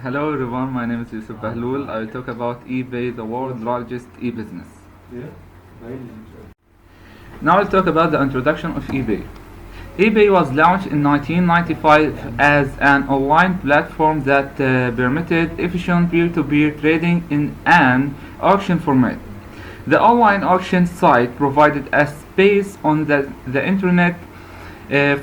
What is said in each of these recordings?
Hello everyone, my name is Yousef Bahloul. I will talk about eBay, the world's largest e-business. Now I'll talk about the introduction of eBay. eBay was launched in 1995 as an online platform that permitted efficient peer-to-peer trading in an auction format. The online auction site provided a space on the internet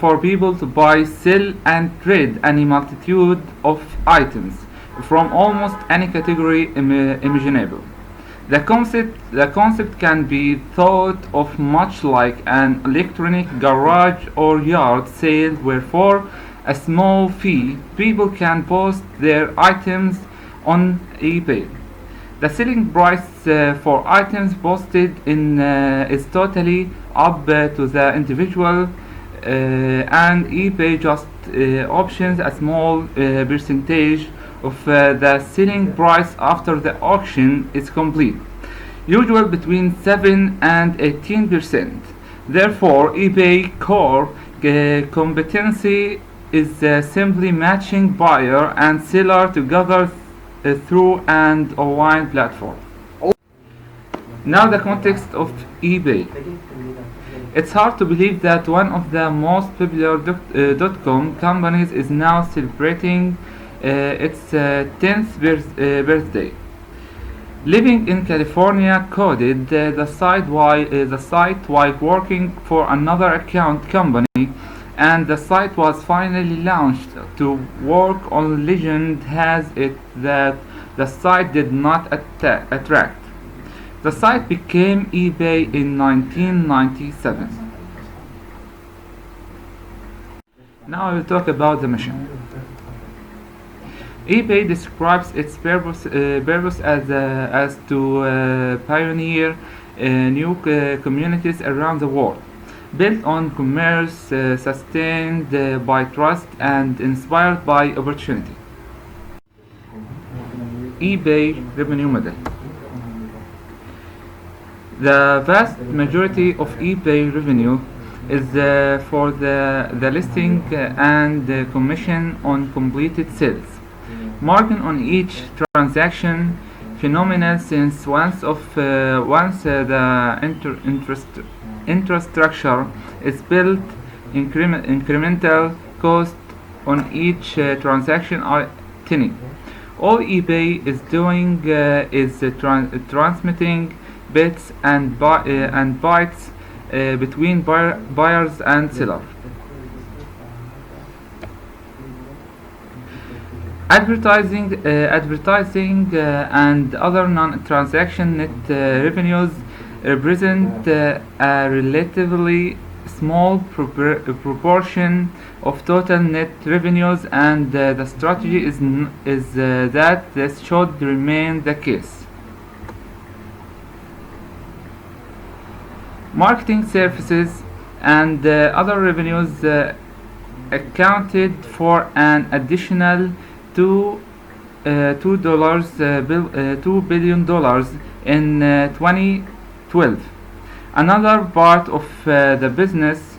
for people to buy, sell, and trade any multitude of items from almost any category imaginable. The concept can be thought of much like an electronic garage or yard sale where for a small fee people can post their items on eBay. The selling price for items posted is totally up to the individual, and eBay just options a small percentage of the selling price after the auction is complete, usually between 7 and 18%. Therefore, eBay core competency is simply matching buyer and seller together through an online platform. Now the context of eBay. It's hard to believe that one of the most popular dot-com companies is now celebrating its 10th birthday. Living in California coded the site while working for another account company, and the site was finally launched to work on. Legend has it that the site did not attract. The site became eBay in 1997. Now I will talk about the mission. eBay describes its purpose as to pioneer new communities around the world, built on commerce, sustained by trust, and inspired by opportunity. eBay revenue model. The vast majority of eBay revenue is for the listing and commission on completed sales. Margin on each transaction phenomenal since once the infrastructure is built, incremental cost on each transaction are tiny. All eBay is doing is transmitting bits and bytes between buyers and sellers. Advertising and other non-transaction net revenues represent a relatively small proportion of total net revenues, and the strategy is that this should remain the case. Marketing services and other revenues accounted for an additional $2 billion in 2012. Another part of the business,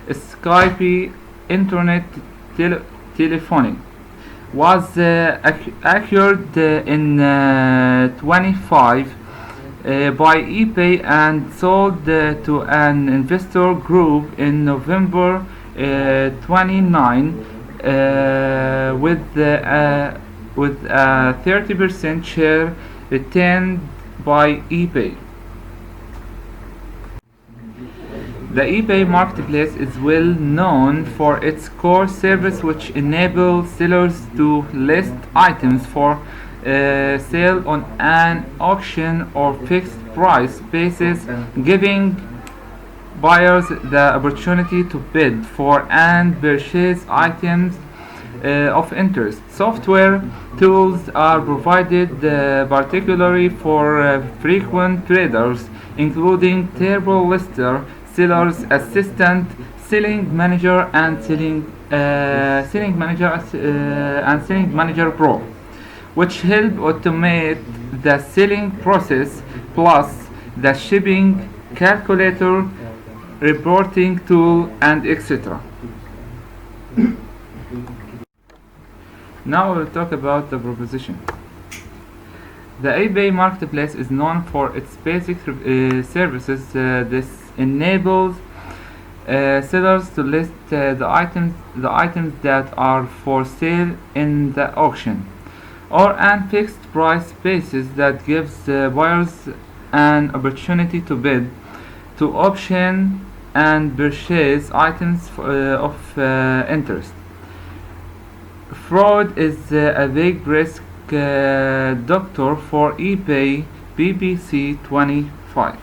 Skype internet telephony, was acquired in 25 by eBay and sold to an investor group in November 29, with a 30% share retained by eBay. The eBay marketplace is well known for its core service, which enables sellers to list items for sale on an auction or fixed price basis, giving buyers the opportunity to bid for and purchase items of interest. Software tools are provided particularly for frequent traders, including Table Lister, Seller's Assistant, Selling Manager, and Selling Manager Pro, which help automate the selling process, plus the shipping calculator, reporting tool, and etc. Now we'll talk about the proposition. The eBay marketplace is known for its basic services. This enables sellers to list the items that are for sale in the auction, or an fixed price basis that gives buyers an opportunity to bid, to option and purchase items of interest. Fraud is a big risk doctor for eBay BBC 25.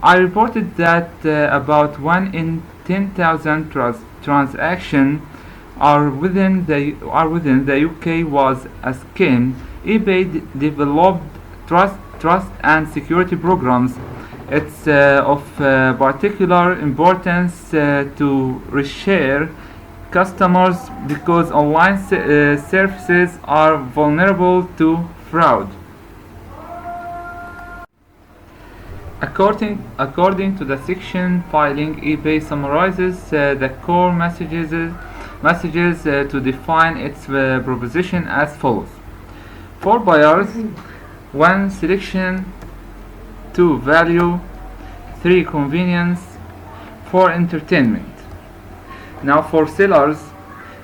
I reported that about 1 in 10,000 transactions are within the UK was a scam. eBay developed trust and security programs. It's of particular importance to reassure customers because online services are vulnerable to fraud. According to the section filing, eBay summarizes the core messages to define its proposition as follows: for buyers, 1. Selection, 2. Value, 3. Convenience, 4. Entertainment. Now for sellers,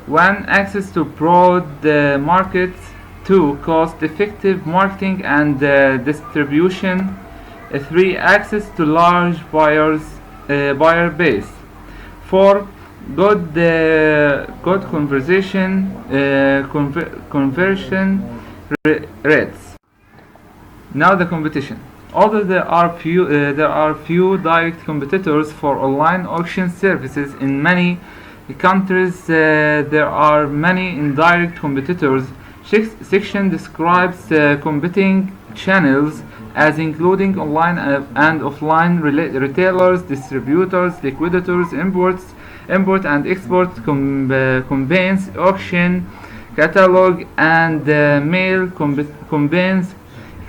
1. Access to broad markets, 2. Cost-effective marketing and distribution, 3. Access to large buyer base, 4. Good conversion rates. Now the competition. Although there are few direct competitors for online auction services in many countries, there are many indirect competitors. Section describes competing channels as including online and offline retailers, distributors, liquidators, import and export campaigns, auction, catalog and mail campaigns,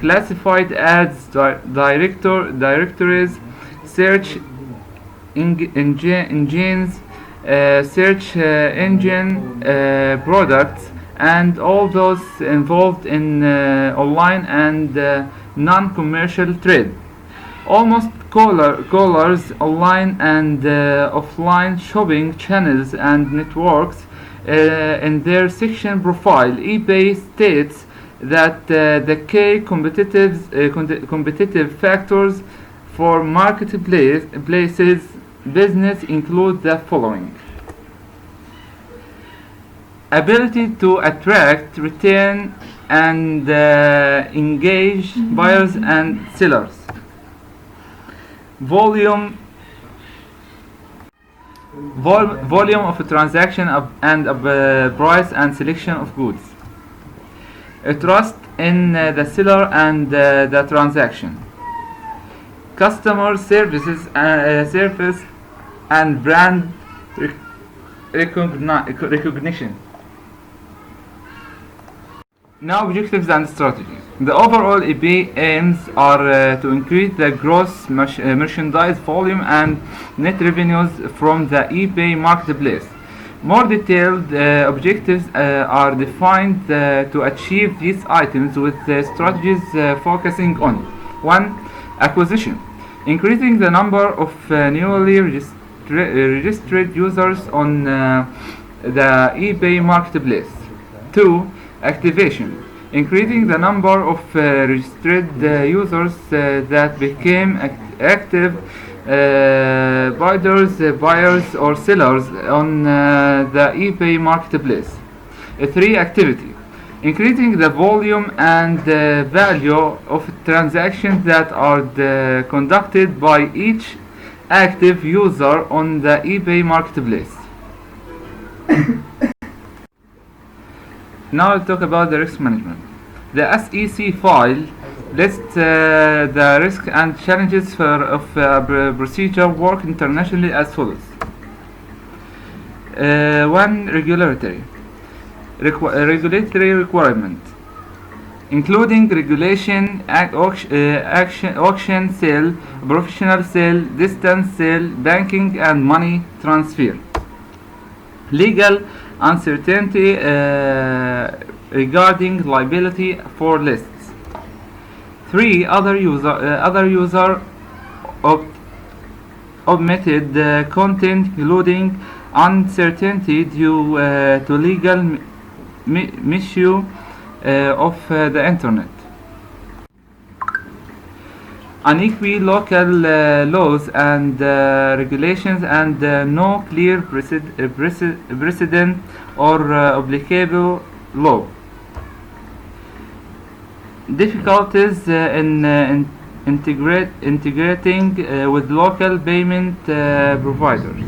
classified ads, directories, search engines, search engine products, and all those involved in online and non-commercial trade. Almost callers online and offline shopping channels and networks. In their section profile, eBay states that the key competitive factors for marketplaces business include the following: ability to attract, retain, and engage buyers and sellers, volume of a transaction and price and selection of goods, trust in the seller and the transaction, customer service and brand recognition. Now objectives and strategies. The overall eBay aims are to increase the gross merchandise volume and net revenues from the eBay marketplace. More detailed objectives are defined to achieve these items with strategies focusing on: 1. Acquisition, increasing the number of newly registered users on the eBay marketplace. 2. Activation, increasing the number of registered users that became active buyers or sellers on the eBay marketplace. 3. Activity, increasing the volume and value of transactions that are conducted by each active user on the eBay marketplace. Now I'll talk about the risk management. The SEC file lists the risks and challenges of procedure work internationally as follows: 1. Regulatory requirement, including regulation, auction sale, professional sale, distance sale, banking and money transfer. Legal uncertainty regarding liability for lists. 3. Other user omitted content, including uncertainty due to legal misuse of the internet. Unequal local laws and regulations, and no clear precedent or applicable law. Difficulties in integrating with local payment providers.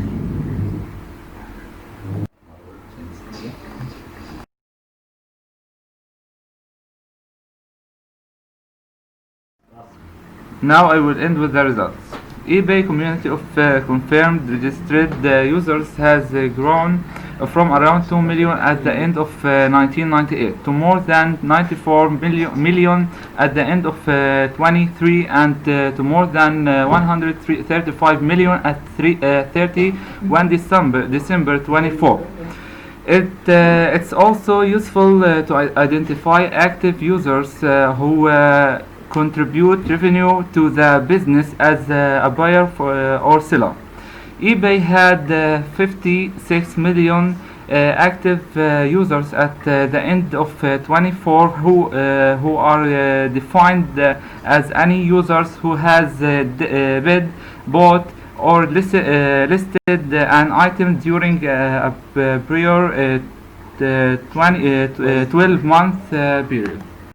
Now I will end with the results. eBay community of confirmed registered users has grown from around 2 million at the end of 1998 to more than 94 million at the end of 23, and to more than 135 million at 31 December 24. It's also useful to identify active users who contribute revenue to the business as a buyer or seller. eBay had 56 million active users at the end of 24 who are defined as any users who has bid, bought, or listed an item during a prior 12-month period.